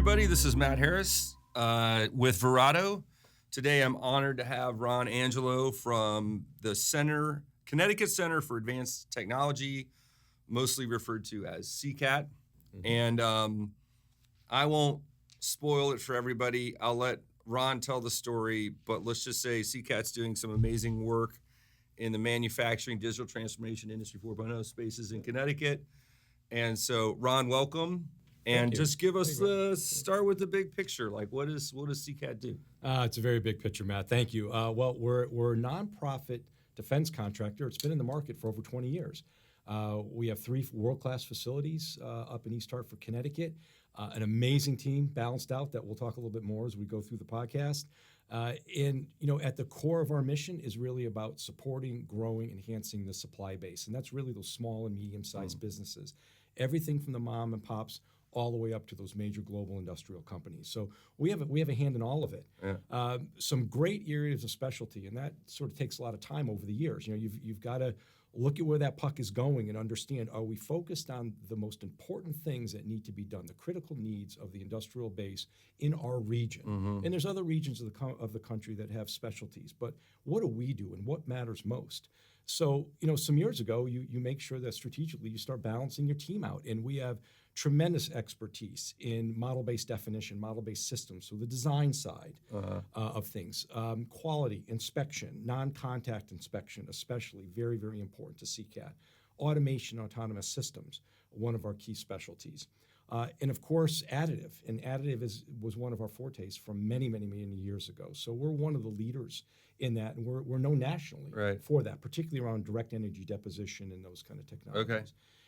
everybody. This is Matt Harris with Verado. Today, I'm honored to have Ron Angelo from the Connecticut Center for Advanced Technology, mostly referred to as CCAT. And I won't spoil it for everybody. I'll let Ron tell the story, but let's just say CCAT's doing some amazing work in the manufacturing, digital transformation, Industry 4.0 spaces in Connecticut. And so, Ron, welcome. And just give us start with the big picture. Like, what does CCAT do? It's a very big picture, Matt. Thank you. Well, we're a nonprofit defense contractor. It's been in the market for over 20 years. We have 3 world-class facilities up in East Hartford, Connecticut. An amazing team, balanced out, that we'll talk a little bit more as we go through the podcast. And at the core of our mission is really about supporting, growing, enhancing the supply base, and that's really those small and medium-sized businesses. Everything from the mom and pops all the way up to those major global industrial companies. So we have a hand in all of it. Yeah. Some great areas of specialty, and that sort of takes a lot of time over the years. You've got to look at where that puck is going and understand, are we focused on the most important things that need to be done, the critical needs of the industrial base in our region? Mm-hmm. And there's other regions of the country that have specialties, but what do we do and what matters most? So, some years ago, you make sure that strategically you start balancing your team out, and we have tremendous expertise in model-based definition, model-based systems, so the design side of things, quality, inspection, non-contact inspection, especially very, very important to CCAT, automation, autonomous systems, one of our key specialties. And of course, additive. And additive was one of our fortes from many, many, many years ago. So we're one of the leaders in that, and we're known nationally for that, particularly around direct energy deposition and those kind of technologies. Okay.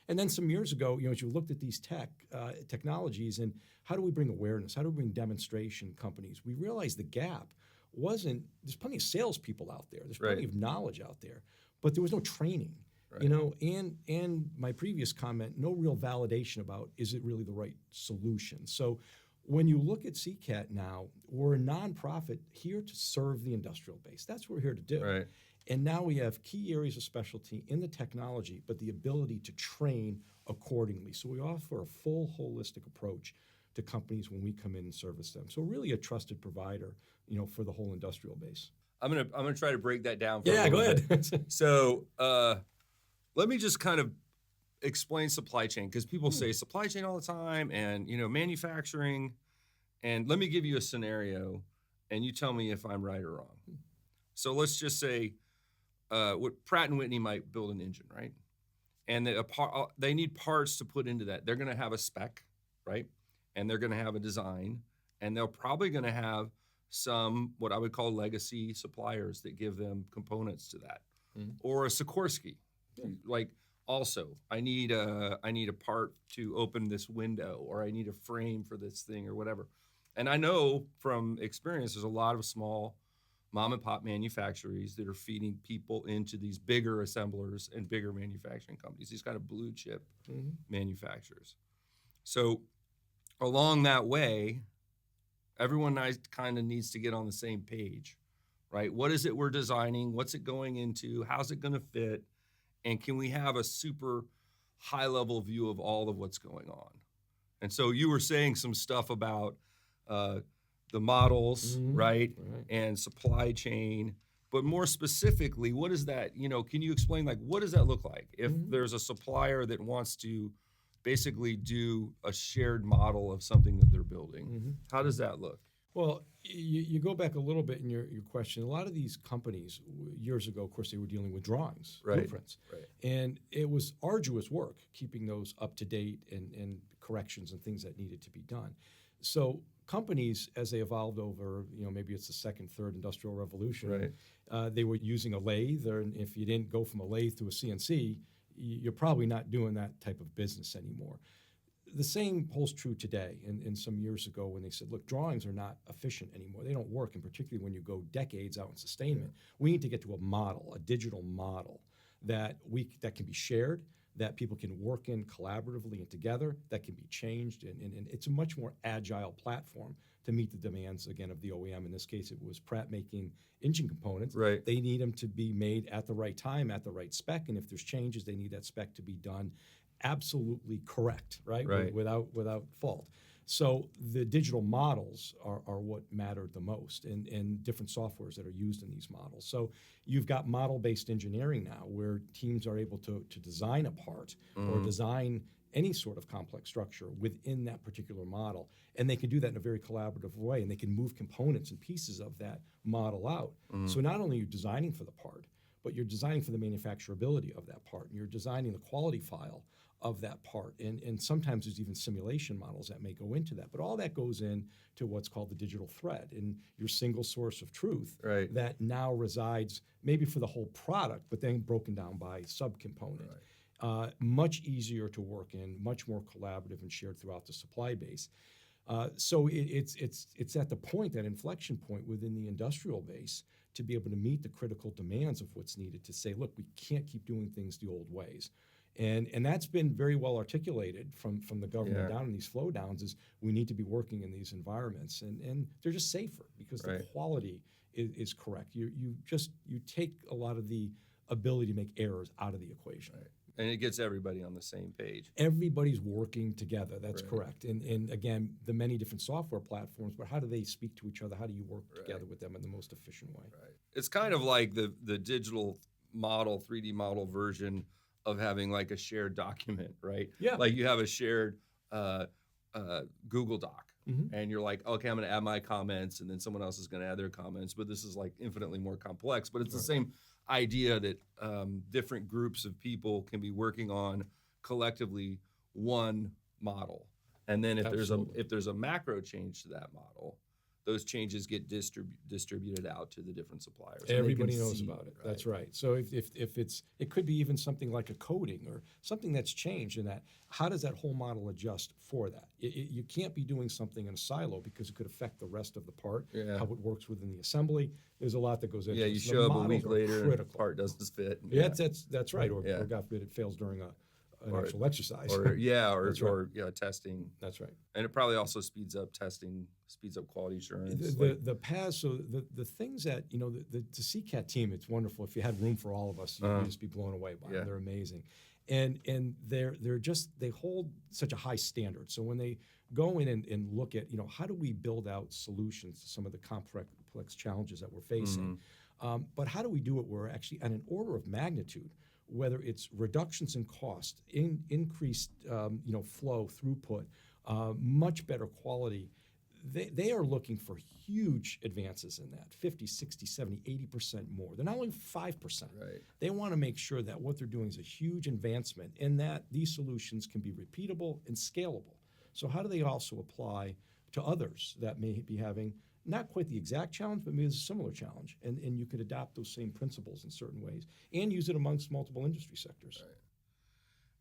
And then some years ago, as you looked at these technologies and how do we bring awareness, how do we bring demonstration companies, we realized the gap there's plenty of salespeople out there, there's plenty of knowledge out there, but there was no training. Right. And my previous comment, no real validation about, is it really the right solution? So when you look at CCAT now, we're a nonprofit here to serve the industrial base. That's what we're here to do. Right. And now we have key areas of specialty in the technology, but the ability to train accordingly. So we offer a full holistic approach to companies when we come in and service them. So really a trusted provider, for the whole industrial base. I'm gonna try to break that down. Go ahead. So let me just kind of explain supply chain, because people say supply chain all the time, and manufacturing. And let me give you a scenario, and you tell me if I'm right or wrong. So let's just say what Pratt & Whitney might build an engine, right? And they need parts to put into that. They're going to have a spec, right? And they're going to have a design, and they're probably going to have some what I would call legacy suppliers that give them components to that, or a Sikorsky. Like, also, I need a part to open this window, or I need a frame for this thing, or whatever. And I know from experience, there's a lot of small mom and pop manufacturers that are feeding people into these bigger assemblers and bigger manufacturing companies, these kind of blue chip manufacturers. So along that way, everyone kind of needs to get on the same page, right? What is it we're designing? What's it going into? How's it going to fit? And can we have a super high level view of all of what's going on? And so you were saying some stuff about the models, right? And supply chain, but more specifically, what is that? Can you explain, like, what does that look like if there's a supplier that wants to basically do a shared model of something that they're building? How does that look? Well, you go back a little bit in your question. A lot of these companies, years ago, of course, they were dealing with drawings, blueprints. Right. And it was arduous work keeping those up to date and corrections and things that needed to be done. So companies, as they evolved over, maybe it's the second, third industrial revolution, they were using a lathe, and if you didn't go from a lathe to a CNC, you're probably not doing that type of business anymore. The same holds true today, and some years ago when they said, look, drawings are not efficient anymore. They don't work, and particularly when you go decades out in sustainment. We need to get to a model, a digital model that can be shared, that people can work in collaboratively and together, that can be changed, and it's a much more agile platform to meet the demands, again, of the OEM. In this case, it was Pratt making engine components. Right. They need them to be made at the right time, at the right spec, and if there's changes, they need that spec to be done absolutely correct, right? Without fault. So the digital models are what mattered the most, and different softwares that are used in these models. So you've got model-based engineering now, where teams are able to design a part or design any sort of complex structure within that particular model. And they can do that in a very collaborative way, and they can move components and pieces of that model out. So not only are you designing for the part, but you're designing for the manufacturability of that part, and you're designing the quality file of that part. And sometimes there's even simulation models that may go into that. But all that goes into what's called the digital thread, and your single source of truth that now resides maybe for the whole product, but then broken down by subcomponent. Much easier to work in, much more collaborative and shared throughout the supply base. So it's at the point, that inflection point within the industrial base, to be able to meet the critical demands of what's needed to say, look, we can't keep doing things the old ways. And that's been very well articulated from the government down in these flow downs, is we need to be working in these environments, and they're just safer because the quality is correct. You take a lot of the ability to make errors out of the equation. And it gets everybody on the same page. Everybody's working together. That's correct. And again, the many different software platforms, but how do they speak to each other? How do you work together with them in the most efficient way? It's kind of like the digital model, 3D model version of having like a shared document, right? Yeah. Like you have a shared Google Doc. And you're like, okay, I'm going to add my comments, and then someone else is going to add their comments. But this is like infinitely more complex. But it's the same idea that different groups of people can be working on collectively one model. And then if there's a macro change to that model, those changes get distributed out to the different suppliers. Everybody knows about it. That's right. So if it could be even something like a coding or something that's changed in that, how does that whole model adjust for that? You can't be doing something in a silo because it could affect the rest of the part, how it works within the assembly. There's a lot that goes into it. You show up a week later and the part doesn't fit. That's right. Or God forbid it fails during an actual exercise. Or testing. That's right. And it probably also speeds up testing, speeds up quality assurance. The paths, so the things that, the CCAT team, it's wonderful. If you had room for all of us, you'd just be blown away by them. They're amazing. And they hold such a high standard. So when they go in and look at, how do we build out solutions to some of the complex challenges that we're facing, but how do we do it where we're actually at an order of magnitude, whether it's reductions in cost, increased flow, throughput, much better quality. They are looking for huge advances in that, 50, 60, 70, 80% more. They're not only 5%. They want to make sure that what they're doing is a huge advancement, and that these solutions can be repeatable and scalable. So how do they also apply to others that may be having not quite the exact challenge, but maybe it's a similar challenge, and you could adopt those same principles in certain ways and use it amongst multiple industry sectors.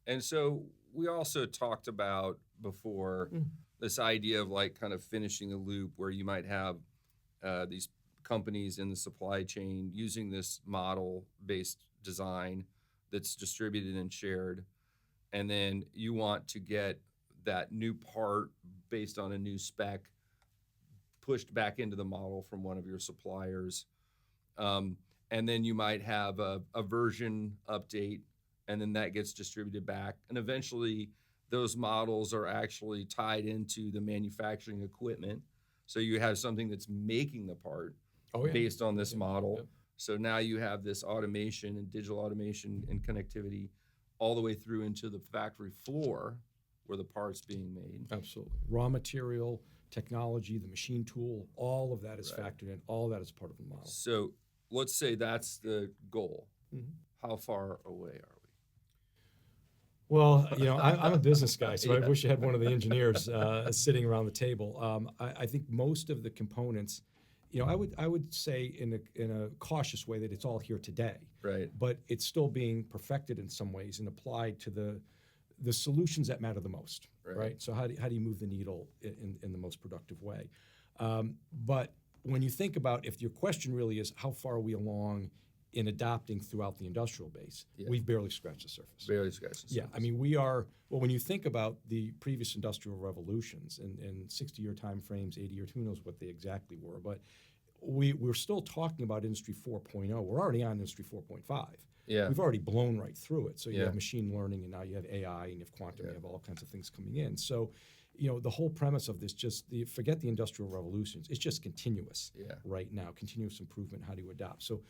And so we also talked about before this idea of like kind of finishing a loop, where you might have these companies in the supply chain using this model-based design that's distributed and shared, and then you want to get that new part based on a new spec pushed back into the model from one of your suppliers. And then you might have a version update, and then that gets distributed back. And eventually those models are actually tied into the manufacturing equipment. So you have something that's making the part based on this model. So now you have this automation and digital automation and connectivity all the way through into the factory floor where the part's being made. Absolutely. Raw material, technology, the machine tool, all of that is factored in. All of that is part of the model. So let's say that's the goal. How far away are we? Well, I'm a business guy, so I wish I had one of the engineers sitting around the table. I think most of the components, I would say in a cautious way that it's all here today. But it's still being perfected in some ways and applied to the solutions that matter the most. So how do you move the needle in the most productive way? But when you think about, if your question really is how far are we along in adopting throughout the industrial base, we've barely scratched the surface. Barely scratched the surface. I mean, we are, when you think about the previous industrial revolutions and 60-year time frames, 80 years, who knows what they exactly were, but we're still talking about Industry 4.0. We're already on Industry 4.5. We've already blown right through it. So you have machine learning, and now you have AI, and you have quantum, you have all kinds of things coming in. So the whole premise of this, forget the industrial revolutions. It's just continuous right now, continuous improvement, how do you adopt? So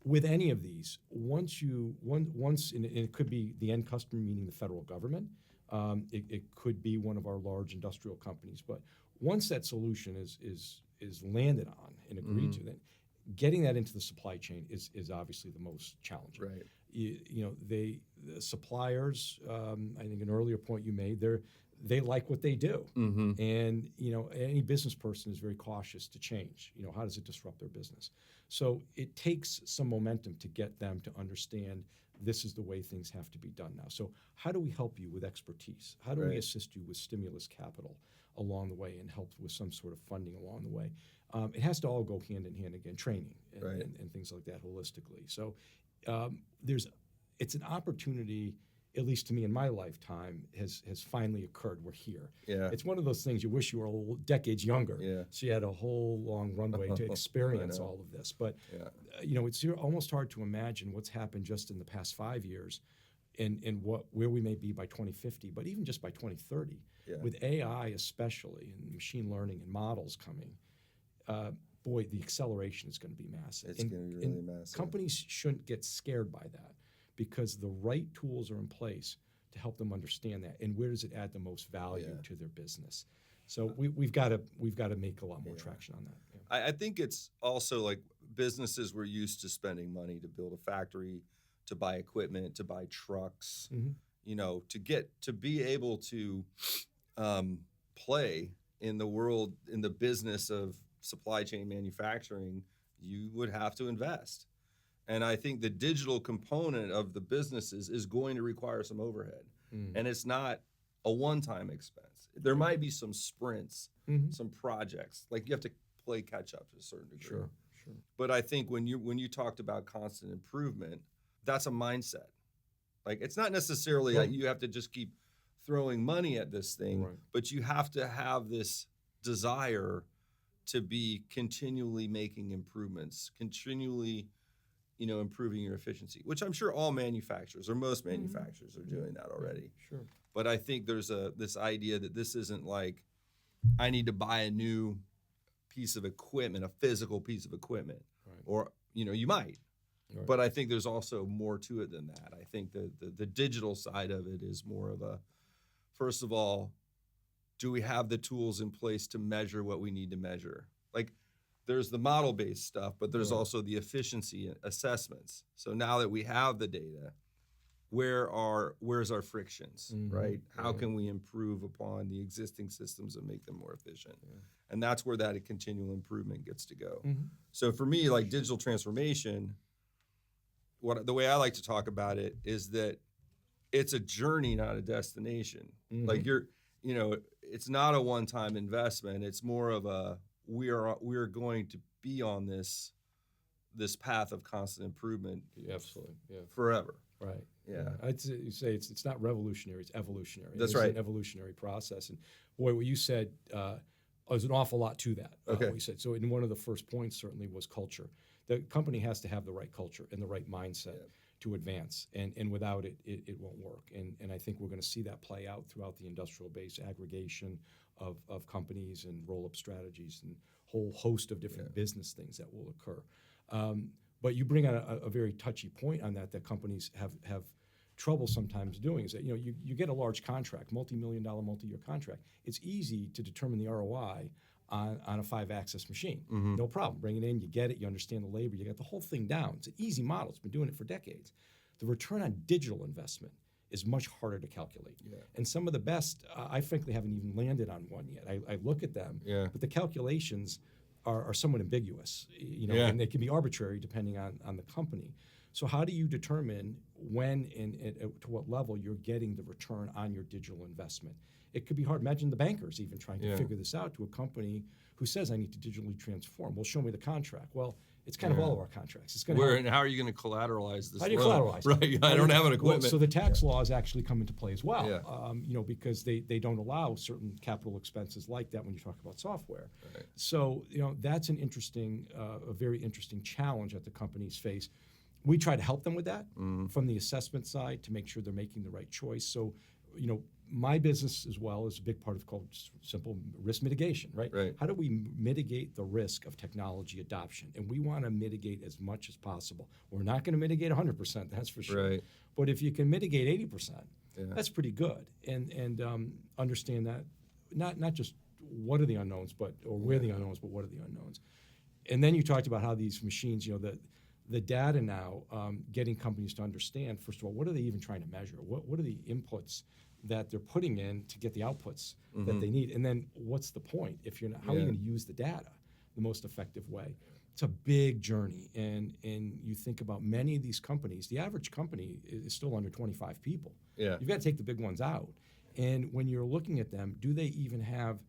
with any of these, once and it could be the end customer, meaning the federal government, it could be one of our large industrial companies, but once that solution is landed on and agreed to, then getting that into the supply chain is obviously the most challenging. Right. The suppliers, I think an earlier point you made, they like what they do, and any business person is very cautious to change. How does it disrupt their business? So it takes some momentum to get them to understand this is the way things have to be done now. So how do we help you with expertise? How do we assist you with stimulus capital along the way and help with some sort of funding along the way? It has to all go hand in hand again, training and things like that holistically. So it's an opportunity, at least to me in my lifetime, has finally occurred. We're here. Yeah. It's one of those things you wish you were decades younger, so you had a whole long runway to experience all of this. But it's almost hard to imagine what's happened just in the past 5 years, and where we may be by 2050, but even just by 2030, with AI especially and machine learning and models coming. Boy, the acceleration is going to be massive. It's going to be really massive. Companies shouldn't get scared by that, because the right tools are in place to help them understand that, and where does it add the most value to their business. So we've got to make a lot more traction on that. I think it's also like businesses were used to spending money to build a factory, to buy equipment, to buy trucks. To be able to play in the world, in the business of supply chain manufacturing, you would have to invest. And I think the digital component of the businesses is going to require some overhead. And it's not a one-time expense. There might be some sprints, some projects. Like you have to play catch up to a certain degree. Sure. But I think when you talked about constant improvement, that's a mindset. Like it's not necessarily that you have to just keep throwing money at this thing, but you have to have this desire to be continually making improvements, continually improving your efficiency, which I'm sure all manufacturers or most manufacturers are doing that already. Sure. But I think there's this idea that this isn't like I need to buy a new piece of equipment, a physical piece of equipment, or you might. But I think there's also more to it than that. I think the digital side of it is more of a, first of all, do we have the tools in place to measure what we need to measure? Like there's the model-based stuff, but there's also the efficiency assessments. So now that we have the data, where's our frictions, right? How can we improve upon the existing systems and make them more efficient? And that's where that continual improvement gets to go. So for me, like digital transformation, the way I like to talk about it is that it's a journey, not a destination. Like it's not a one-time investment. It's more of a we are going to be on this path of constant improvement. Absolutely, forever. Right. Yeah. I'd say it's not revolutionary, it's evolutionary. That's right. right. It's an evolutionary process. And boy, what you said, there's an awful lot to that. What you said. So in one of the first points certainly was culture. The company has to have the right culture and the right mindset to advance. And without it, it won't work. And I think we're going to see that play out throughout the industrial base, aggregation of companies and roll-up strategies and whole host of different business things that will occur. But you bring on a very touchy point on that companies have trouble sometimes doing, is that you get a large contract, multi-million-dollar, multi-year contract. It's easy to determine the ROI on a 5-axis machine. No problem. Bring it in, you get it, you understand the labor, you get the whole thing down. It's an easy model. It's been doing it for decades. The return on digital investment is much harder to calculate. And some of the best, I frankly haven't even landed on one yet. I look at them, but the calculations are somewhat ambiguous, and they can be arbitrary depending on the company. So how do you determine when and to what level you're getting the return on your digital investment? It could be hard. Imagine the bankers even trying to figure this out to a company who says, I need to digitally transform. Well, show me the contract. Well, it's kind of all of our contracts. It's going and how are you going to collateralize this? How do you collateralize? Right. I don't have an equipment. Well, so the tax laws actually come into play as well, because they don't allow certain capital expenses like that when you talk about software. Right. So, that's an interesting, a very interesting challenge that the companies face. We try to help them with that from the assessment side to make sure they're making the right choice. So, My business as well is a big part of called simple risk mitigation, right? Right. How do we mitigate the risk of technology adoption? And we want to mitigate as much as possible. We're not going to mitigate 100%, that's for sure. Right. But if you can mitigate 80%, Yeah. that's pretty good. And understand that not just what are the unknowns, or where the unknowns, but what are the unknowns. And then you talked about how these machines, the data now, getting companies to understand, first of all, what are they even trying to measure? What are the inputs that they're putting in to get the outputs that they need? And then what's the point if you're not, how are you going to use the data the most effective way? It's a big journey. And you think about many of these companies, the average company is still under 25 people. Yeah. You've got to take the big ones out. And when you're looking at them, do they even have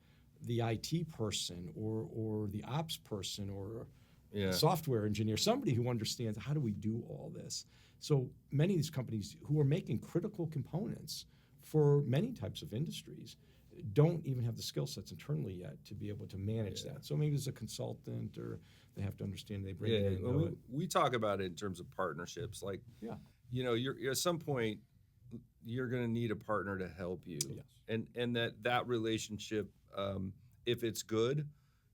the IT person or the ops person or a software engineer, somebody who understands how do we do all this? So many of these companies who are making critical components for many types of industries don't even have the skill sets internally yet to be able to manage that. So maybe there's a consultant, or they have to understand they bring it in. Well, we talk about it in terms of partnerships. Like, you're at some point you're going to need a partner to help you, and that relationship, if it's good,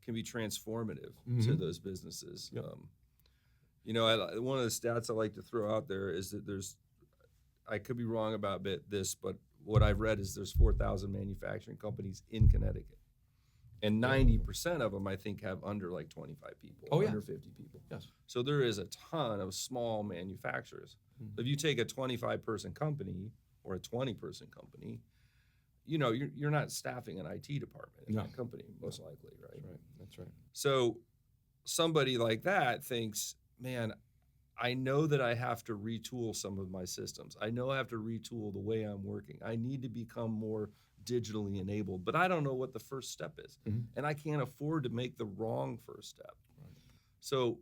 can be transformative to those businesses. Yep. One of the stats I like to throw out there is that I could be wrong about this, but what I've read is there's 4,000 manufacturing companies in Connecticut. And 90% of them, I think, have under like 25 people, under 50 people. Yes. So there is a ton of small manufacturers. If you take a 25-person company or a 20-person company, you're not staffing an IT department in that company, most likely, right? That's right. So somebody like that thinks, man, I know that I have to retool some of my systems. I know I have to retool the way I'm working. I need to become more digitally enabled, but I don't know what the first step is. And I can't afford to make the wrong first step. Right. So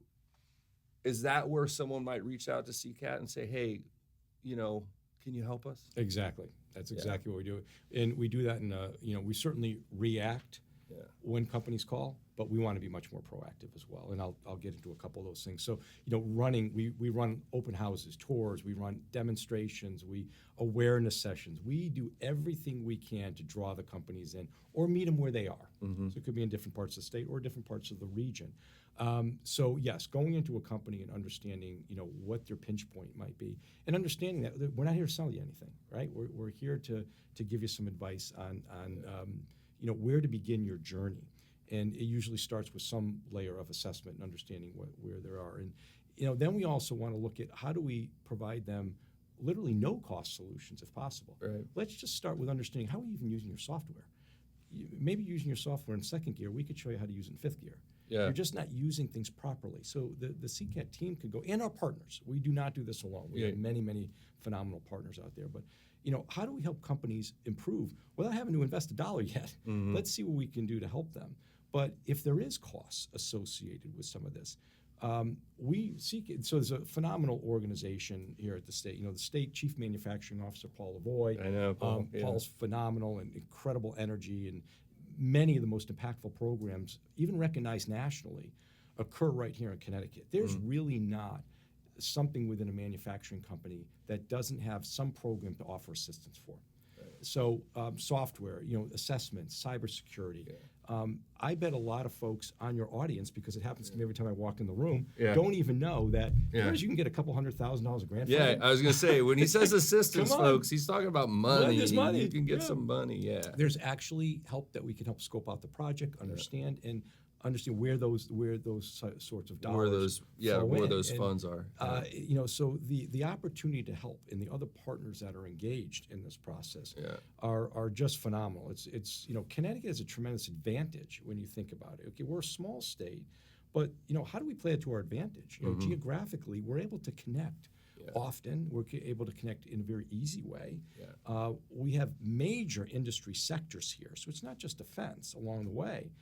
is that where someone might reach out to CCAT and say, hey, can you help us? Exactly. That's exactly what we do. And we do that we certainly react when companies call, but we want to be much more proactive as well. And I'll get into a couple of those things. So, we run open houses, tours, we run demonstrations, awareness sessions. We do everything we can to draw the companies in or meet them where they are. So it could be in different parts of the state or different parts of the region. So yes, going into a company and understanding, what their pinch point might be, and understanding that we're not here to sell you anything, right? We're here to give you some advice on where to begin your journey. And it usually starts with some layer of assessment and understanding where they are. And, then we also want to look at how do we provide them literally no-cost solutions if possible. Right. Let's just start with understanding how are you even using your software. Maybe using your software in second gear, we could show you how to use it in fifth gear. Yeah. You're just not using things properly. So the CCAT team could go, and our partners. We do not do this alone. We have many, many phenomenal partners out there. But, how do we help companies improve without having to invest $1 yet? Let's see what we can do to help them. But if there is costs associated with some of this, we seek it. So there's a phenomenal organization here at the state. The state chief manufacturing officer, Paul Lavoie. I know, Paul. Paul's phenomenal and incredible energy, and many of the most impactful programs, even recognized nationally, occur right here in Connecticut. There's really not something within a manufacturing company that doesn't have some program to offer assistance for. So software, assessments, cybersecurity. I bet a lot of folks on your audience, because it happens to me every time I walk in the room, don't even know that you can get a couple $100,000 of grant funding. Yeah, I was going to say, when he says assistance, folks, he's talking about money. There's money. You can get some money, There's actually help that we can help scope out the project, understand, and understand where those sorts of dollars where those funds are. So the opportunity to help and the other partners that are engaged in this process are just phenomenal. It's Connecticut has a tremendous advantage when you think about it. Okay, we're a small state, but how do we play it to our advantage? Geographically, we're able to connect. Often we're able to connect in a very easy way. We have major industry sectors here, so it's not just defense along the way.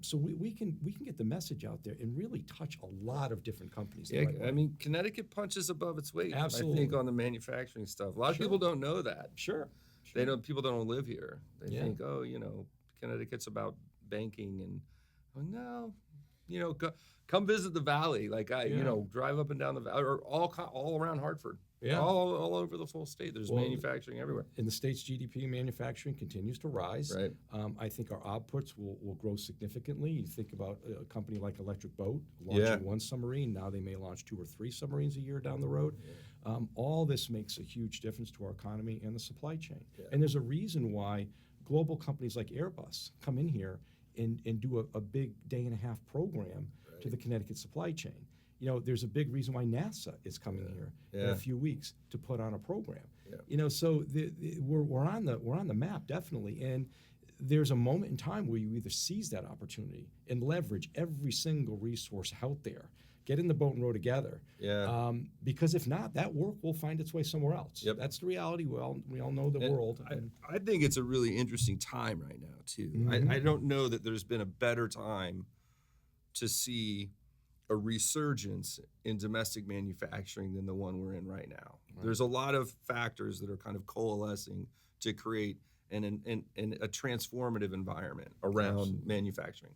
So we can get the message out there and really touch a lot of different companies. Yeah, I mean, Connecticut punches above its weight. Absolutely. I think on the manufacturing stuff. A lot of people don't know that. Sure. People don't live here. They think, Connecticut's about banking, and no, come visit the valley. Like drive up and down the valley, or all around Hartford. Yeah. all over the full state. There's Well, manufacturing everywhere. In the state's GDP, manufacturing continues to rise. Right. I think our outputs will grow significantly. You think about a company like Electric Boat launching one submarine. Now they may launch 2 or 3 submarines a year down the road. All this makes a huge difference to our economy and the supply chain. And there's a reason why global companies like Airbus come in here and do a big day-and-a-half program to the Connecticut supply chain. You know, there's a big reason why NASA is coming here in a few weeks to put on a program. You know, so we're on the map definitely, and there's a moment in time where you either seize that opportunity and leverage every single resource out there, get in the boat and row together. Because if not, that work will find its way somewhere else. That's the reality. We all know the world. I think it's a really interesting time right now too. I don't know that there's been a better time to see a resurgence in domestic manufacturing than the one we're in right now. There's a lot of factors that are kind of coalescing to create a transformative environment around manufacturing.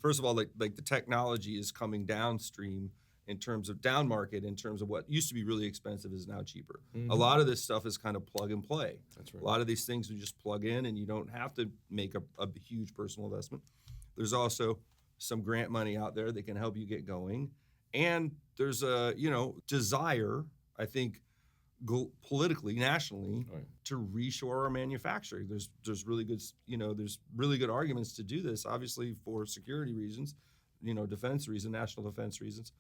First of all, like the technology is coming downstream in terms of down market, in terms of what used to be really expensive is now cheaper. A lot of this stuff is kind of plug and play. A lot of these things you just plug in and you don't have to make a huge personal investment. There's also some grant money out there that can help you get going. And there's a, desire, I think, politically, nationally, to reshore our manufacturing. There's really good, there's really good arguments to do this, obviously for security reasons, defense reasons, national defense reasons.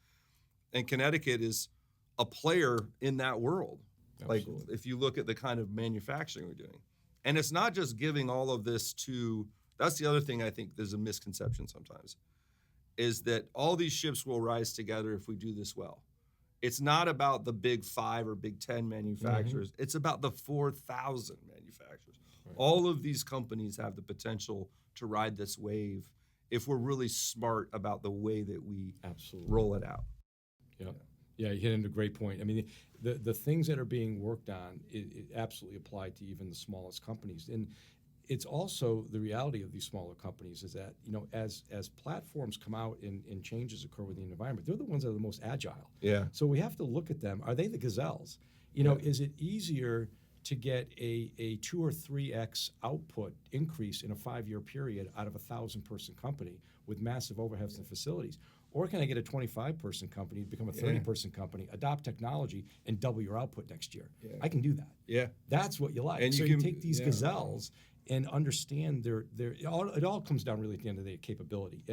And Connecticut is a player in that world. Absolutely. Like if you look at the kind of manufacturing we're doing. And it's not just giving all of this to, that's the other thing I think there's a misconception sometimes, is that all these ships will rise together if we do this well. It's not about the big 5 or big 10 manufacturers. It's about the 4,000 manufacturers. All of these companies have the potential to ride this wave if we're really smart about the way that we roll it out. Yeah, you hit into a great point. I mean, the things that are being worked on, it absolutely apply to even the smallest companies. And it's also the reality of these smaller companies is that, as platforms come out and changes occur within the environment, they're the ones that are the most agile. So we have to look at them. Are they the gazelles? Is it easier to get a 2 or 3x output increase in a 5-year period out of a 1,000-person company with massive overheads and facilities? Or can I get a 25-person company to become a 30-person company, adopt technology, and double your output next year? I can do that. That's what you like. And so you take these gazelles and understand it all comes down really at the end of the day, capability.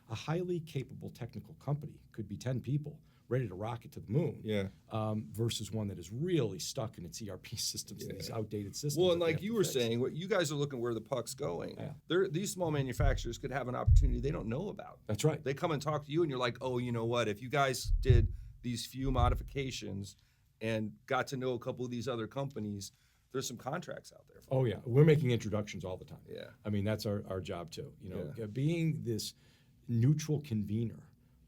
A highly capable technical company could be 10 people ready to rocket to the moon versus one that is really stuck in its ERP systems and these outdated systems. Well, and like you were saying, what you guys are looking where the puck's going. These small manufacturers could have an opportunity they don't know about. That's right. They come and talk to you and you're like, oh, you know what? If you guys did these few modifications and got to know a couple of these other companies, there's some contracts out there. Oh, yeah. We're making introductions all the time. Yeah. I mean, that's our job, too. Being this neutral convener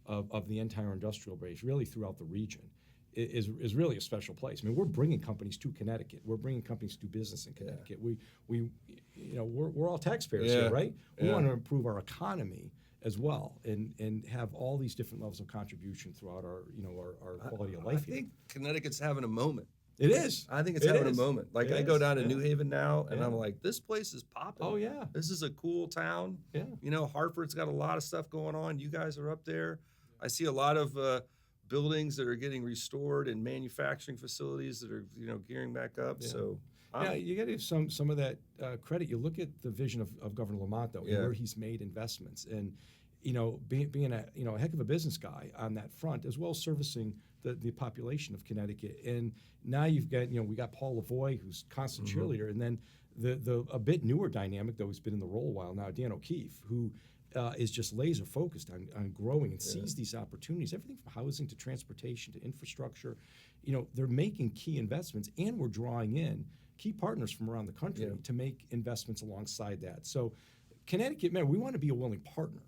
of the entire industrial base, really throughout the region, is really a special place. I mean, we're bringing companies to Connecticut. We're bringing companies to do business in Connecticut. We're all taxpayers here, right? We want to improve our economy as well, and have all these different levels of contribution throughout our quality of life. I think Connecticut's having a moment. It is. I think it's having a moment. Like I go down to New Haven now, and I'm like, this place is popping. Oh yeah. This is a cool town. Yeah. Hartford's got a lot of stuff going on. You guys are up there. I see a lot of buildings that are getting restored and manufacturing facilities that are gearing back up. So you got to give some of that credit. You look at the vision of Governor Lamont, though, and where he's made investments, and being a heck of a business guy on that front, as well as servicing the population of Connecticut. And now you've got we got Paul Lavoie, who's constant cheerleader, and then the a bit newer dynamic, though he's been in the role a while now, Dan O'Keefe, who is just laser focused on growing and sees these opportunities, everything from housing to transportation to infrastructure. They're making key investments, and we're drawing in key partners from around the country to make investments alongside that. So Connecticut, man, we want to be a willing partner,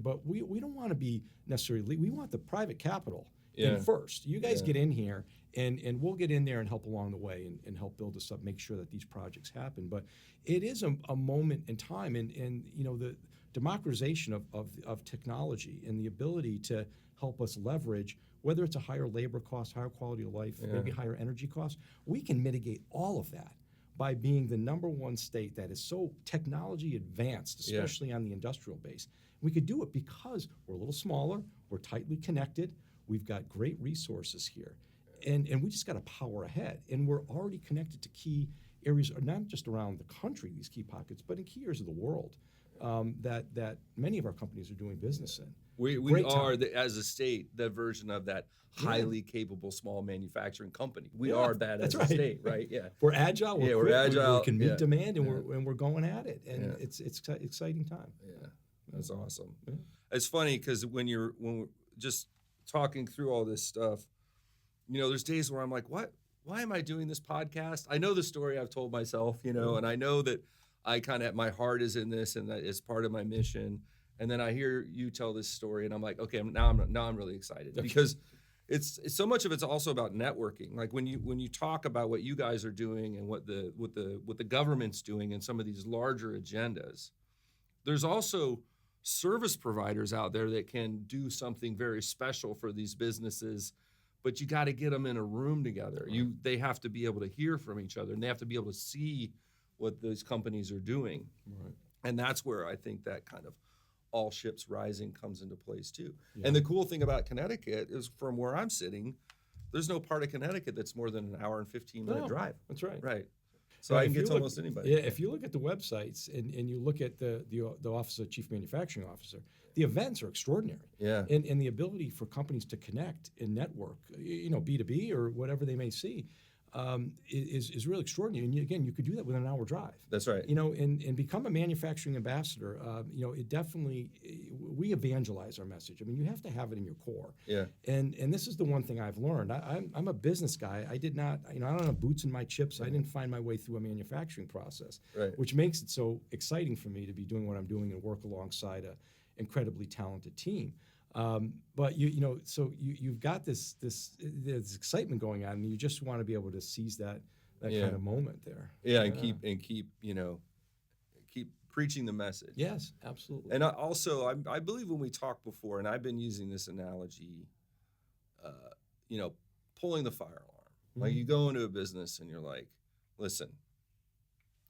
but we don't want to be necessarily, we want the private capital in first. You guys get in here, and we'll get in there and help along the way and help build this up, make sure that these projects happen. But it is a moment in time, and the democratization of technology and the ability to help us leverage, whether it's a higher labor cost, higher quality of life, maybe higher energy costs. We can mitigate all of that by being the #1 state that is so technology advanced, especially on the industrial base. We could do it because we're a little smaller, we're tightly connected, we've got great resources here, and we just got to power ahead. And we're already connected to key areas, not just around the country, these key pockets, but in key areas of the world that many of our companies are doing business in. We are, as a state, the version of that highly capable small manufacturing company. We are that as a state, right? Yeah. We're agile. We're quick, agile. We can meet demand, and we're going at it, and it's exciting time. Yeah, that's awesome. Yeah. It's funny because when we're just talking through all this stuff, there's days where I'm like, what? Why am I doing this podcast? I know the story I've told myself, and I know that I kind of, my heart is in this, and that it's part of my mission. And then I hear you tell this story, and I'm like, okay, now I'm really excited because it's so much of it's also about networking. Like when you talk about what you guys are doing and what the government's doing and some of these larger agendas, there's also service providers out there that can do something very special for these businesses, but you got to get them in a room together. They have to be able to hear from each other, and they have to be able to see what those companies are doing. Right. And that's where I think that kind of all ships rising comes into place too. Yeah. And the cool thing about Connecticut is, from where I'm sitting, there's no part of Connecticut that's more than an hour and 15-minute drive. That's right. Right. So I can get to almost anybody. Yeah, if you look at the websites and you look at the Office of Chief Manufacturing Officer, the events are extraordinary. Yeah. And the ability for companies to connect and network, B2B or whatever they may see, is really extraordinary. And you could do that within an hour drive. That's right. And become a manufacturing ambassador. It definitely, we evangelize our message. I mean, you have to have it in your core. Yeah. And this is the one thing I've learned. I'm a business guy. I did not, I don't have boots in my chips. I didn't find my way through a manufacturing process, which makes it so exciting for me to be doing what I'm doing and work alongside an incredibly talented team. But so you've got this excitement going on, and you just want to be able to seize that kind of moment there. Yeah, and keep preaching the message. Yes, absolutely. And I believe when we talked before, and I've been using this analogy, pulling the fire alarm. Mm-hmm. Like you go into a business and you're like, listen,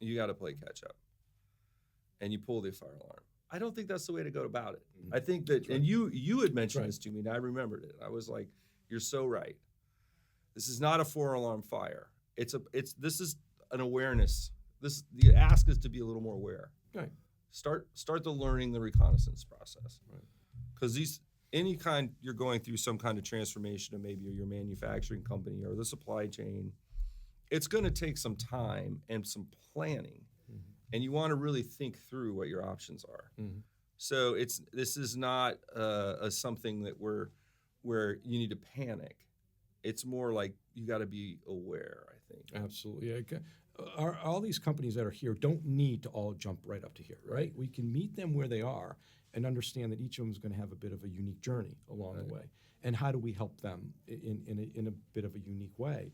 you got to play catch up, and you pull the fire alarm. I don't think that's the way to go about it. Mm-hmm. I think that, and you had mentioned this to me, and I remembered it. I was like, you're so right. This is not a 4-alarm fire. This is an awareness. The ask is to be a little more aware. Right. Start the learning the reconnaissance process. Right. Because anytime you're going through some kind of transformation of maybe your manufacturing company or the supply chain, it's going to take some time and some planning. And you want to really think through what your options are. Mm-hmm. So this is not something that where you need to panic. It's more like you got to be aware, I think. Absolutely. Yeah. All these companies that are here don't need to all jump right up to here, right? We can meet them where they are and understand that each of them is going to have a bit of a unique journey along the way. And how do we help them in a bit of a unique way?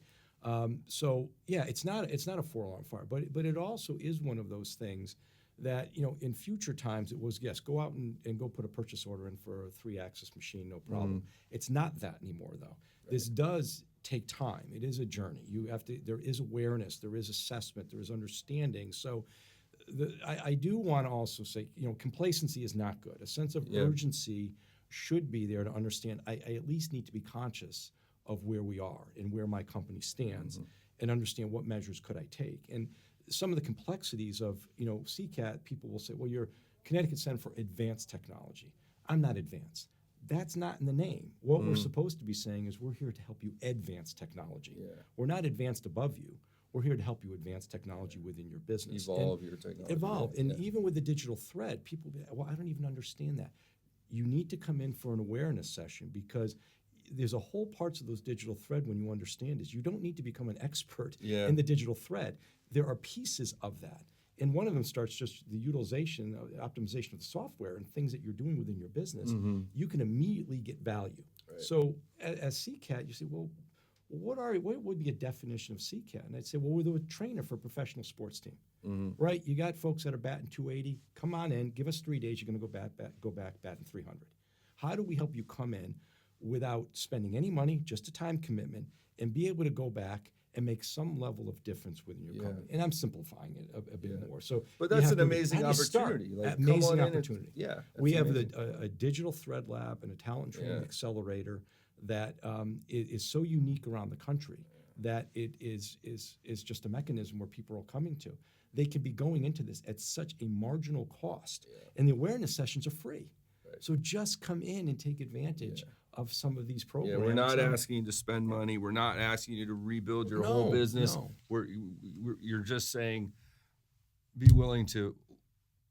So yeah, it's not a 4-alarm fire, but it also is one of those things that, in future times it was, yes, go out and go put a purchase order in for a 3-axis machine, no problem. Mm. It's not that anymore though. Right. This does take time. It is a journey. There is awareness, there is assessment, there is understanding. So I do want to also say, complacency is not good. A sense of urgency should be there to understand I at least need to be conscious of where we are and where my company stands, and understand what measures could I take. And some of the complexities of, CCAT, people will say, well, you're Connecticut Center for Advanced Technology. I'm not advanced. That's not in the name. What we're supposed to be saying is we're here to help you advance technology. Yeah. We're not advanced above you. We're here to help you advance technology within your business. Evolve your technology. Evolve. And even with the digital thread, people will be, well, I don't even understand that. You need to come in for an awareness session, because there's a whole parts of those digital thread when you understand is you don't need to become an expert in the digital thread. There are pieces of that. And one of them starts just the utilization, optimization of the software and things that you're doing within your business. Mm-hmm. You can immediately get value. Right. So as CCAT, you say, well, what would be a definition of CCAT? And I'd say, well, we're the trainer for a professional sports team. Mm-hmm. Right? You got folks that are batting 280. Come on in. Give us 3 days. You're going to go back batting 300. How do we help you come in without spending any money, just a time commitment, and be able to go back and make some level of difference within your company. And I'm simplifying it a bit more. So, but that's an amazing opportunity. Like, amazing opportunity. We have amazing. a digital thread lab and a talent training accelerator that is so unique around the country that it is just a mechanism where people are coming to. They could be going into this at such a marginal cost, and the awareness sessions are free. Right. So just come in and take advantage of some of these programs. Yeah, we're not asking you to spend money. We're not asking you to rebuild your whole business. No. You're just saying, be willing to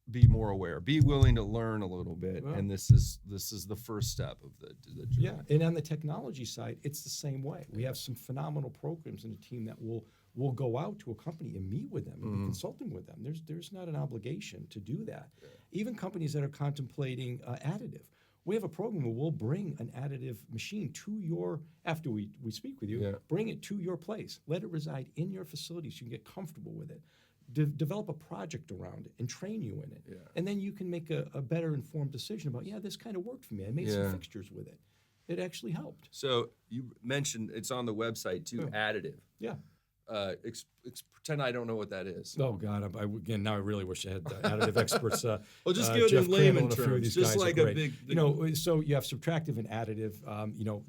be more aware, be willing to learn a little bit, and this is the first step of the journey. Yeah, and on the technology side, it's the same way. We have some phenomenal programs in the team that will go out to a company and meet with them and be consulting with them. There's not an obligation to do that. Yeah. Even companies that are contemplating additive. We have a program where we'll bring an additive machine to your, after we speak with you, bring it to your place. Let it reside in your facility so you can get comfortable with it. Develop a project around it and train you in it. Yeah. And then you can make a better informed decision about, this kind of worked for me. I made some fixtures with it. It actually helped. So you mentioned it's on the website too, Additive. Yeah. Pretend I don't know what that is. Oh God! Again, now I really wish I had additive experts. Well, just give it in layman terms, just like a big. So you have subtractive and additive.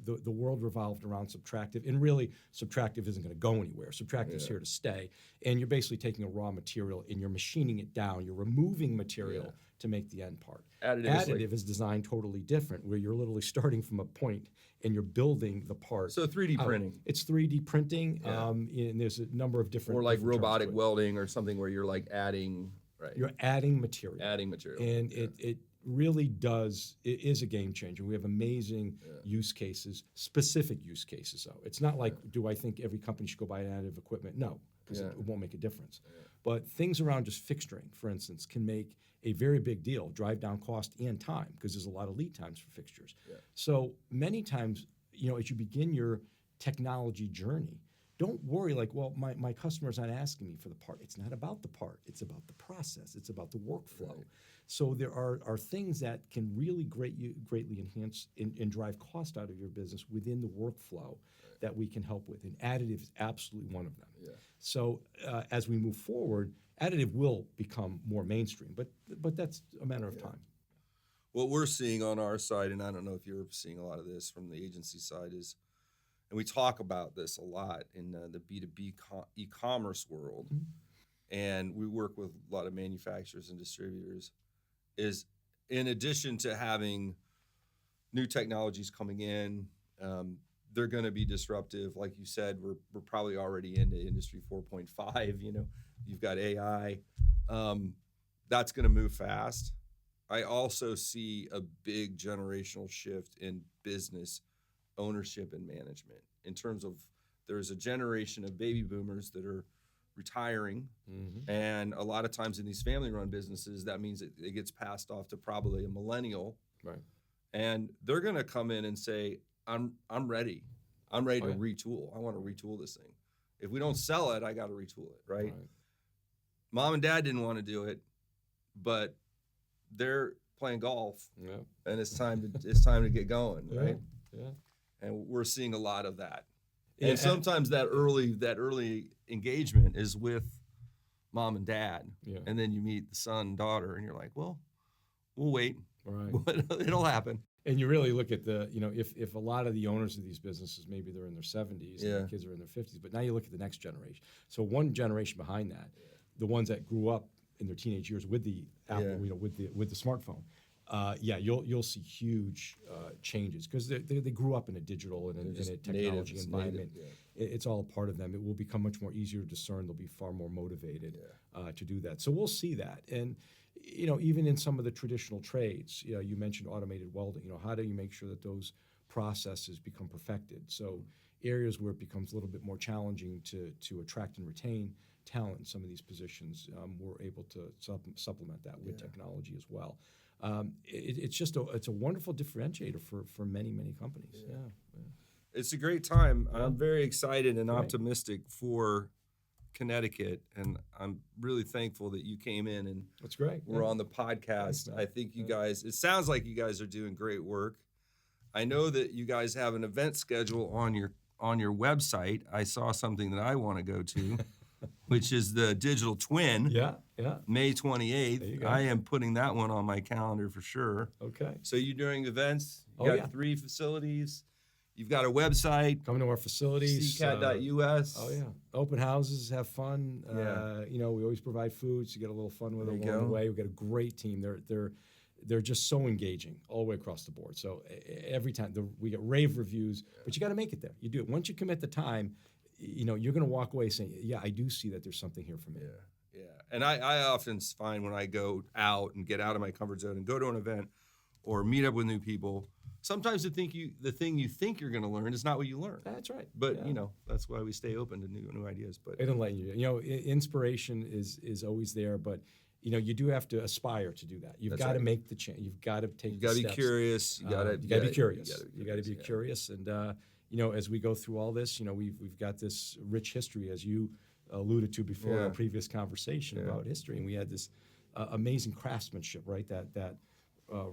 The world revolved around subtractive, and really, subtractive isn't going to go anywhere. Subtractive is here to stay, and you're basically taking a raw material and you're machining it down. You're removing material to make the end part. Additive is designed totally different, where you're literally starting from a point and you're building the part. So 3D printing. It's 3D printing, and there's a number of different. Or like robotic welding or something where you're like adding. Right. You're adding material. And it really does. It is a game changer. We have amazing use cases, specific use cases. Though it's not like, do I think every company should go buy additive equipment? No, because it won't make a difference. But things around just fixturing, for instance, can make a very big deal, drive down cost and time, because there's a lot of lead times for fixtures. So many times, as you begin your technology journey, don't worry like, well, my customer's not asking me for the part. It's not about the part. It's about the process. It's about the workflow. Right. So there are things that can really greatly enhance and drive cost out of your business within the workflow that we can help with. And additive is absolutely one of them. Yeah. So as we move forward, additive will become more mainstream, but that's a matter of time. What we're seeing on our side, and I don't know if you're seeing a lot of this from the agency side, is, and we talk about this a lot in the B2B e-commerce world, and we work with a lot of manufacturers and distributors, is in addition to having new technologies coming in, they're going to be disruptive. Like you said, we're probably already into Industry 4.5. You've got AI. That's going to move fast. I also see a big generational shift in business ownership and management in terms of there's a generation of baby boomers that are retiring. And a lot of times in these family-run businesses, that means it gets passed off to probably a millennial. Right. And they're going to come in and say, I'm ready. I'm ready to retool. I want to retool this thing. If we don't sell it, I got to retool it, right? Mom and dad didn't want to do it, but they're playing golf, and it's time to get going, right? Yeah. And we're seeing a lot of that. And sometimes that early engagement is with mom and dad, and then you meet the son and daughter, and you're like, well, we'll wait. Right. It'll happen. And you really look at if a lot of the owners of these businesses, maybe they're in their 70s and the kids are in their 50s, but now you look at the next generation. So one generation behind that, the ones that grew up in their teenage years with the Apple, with the smartphone, you'll see huge changes because they grew up in a digital and in a technology environment. It's all a part of them. It will become much more easier to discern. They'll be far more motivated to do that. So we'll see that. And even in some of the traditional trades, you mentioned automated welding. How do you make sure that those processes become perfected? So areas where it becomes a little bit more challenging to attract and retain talent in some of these positions, we're able to supplement that with technology as well. It's a wonderful differentiator for many companies. Yeah. It's a great time. I'm very excited and optimistic for Connecticut, and I'm really thankful that you came in and that's great. We're on the podcast. Thanks, I think you guys. It sounds like you guys are doing great work. I know that you guys have an event schedule on your website. I saw something that I want to go to, which is the Digital Twin. Yeah. May There you 28th. go. I am putting that one on my calendar for sure. Okay. So you're doing events. You Oh, got yeah. 3 facilities. You've got a website, Coming to our facilities. CCAT.us. Oh yeah, open houses, have fun. Yeah. We always provide food, so you get a little fun with There it you along the go. way. We've got a great team. They're just so engaging all the way across the board. So every time we get rave reviews, but you got to make it there. You do it once you commit the time. You're going to walk away saying, "Yeah, I do see that there's something here for me." Yeah. And I often find when I go out and get out of my comfort zone and go to an event or meet up with new people, sometimes the thing you think you're going to learn is not what you learn. That's right. But Yeah. That's why we stay open to new ideas. But It enlightens you. Inspiration is always there, but you do have to aspire to do that. You've That's got to right. make the change. You've got to take. you got to be steps. curious. You got to be curious. You got to be yeah. curious, and as we go through all this, we've got this rich history, as you alluded to before in Yeah. our previous conversation Yeah. about history, and we had this amazing craftsmanship, right? That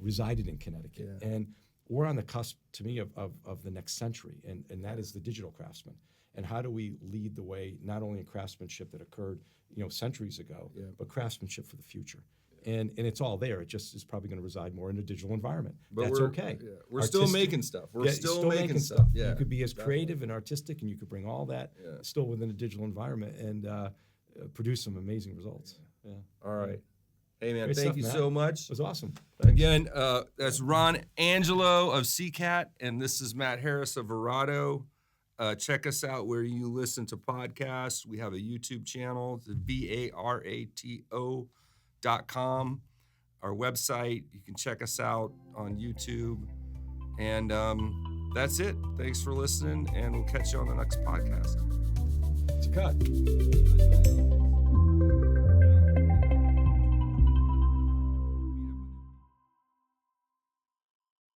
resided in Connecticut, Yeah. and we're on the cusp, to me, of the next century, and that is the digital craftsman. And how do we lead the way, not only in craftsmanship that occurred, centuries ago, Yeah. but craftsmanship for the future? And it's all there. It just is probably going to reside more in a digital environment. But That's we're, okay. Yeah. We're still Artistic- making stuff. We're Yeah, still making stuff. Yeah. You could be as definitely. creative and artistic, and you could bring all that Yeah. still within a digital environment and produce some amazing results. Yeah. All right. Hey, man, Great thank stuff, you Matt. so much. It was awesome. Again, that's Ron Angelo of CCAT, and this is Matt Harris of Verado. Check us out where you listen to podcasts. We have a YouTube channel. It's VARATO.com. Our website. You can check us out on YouTube. And that's it. Thanks for listening, and we'll catch you on the next podcast. It's a cut.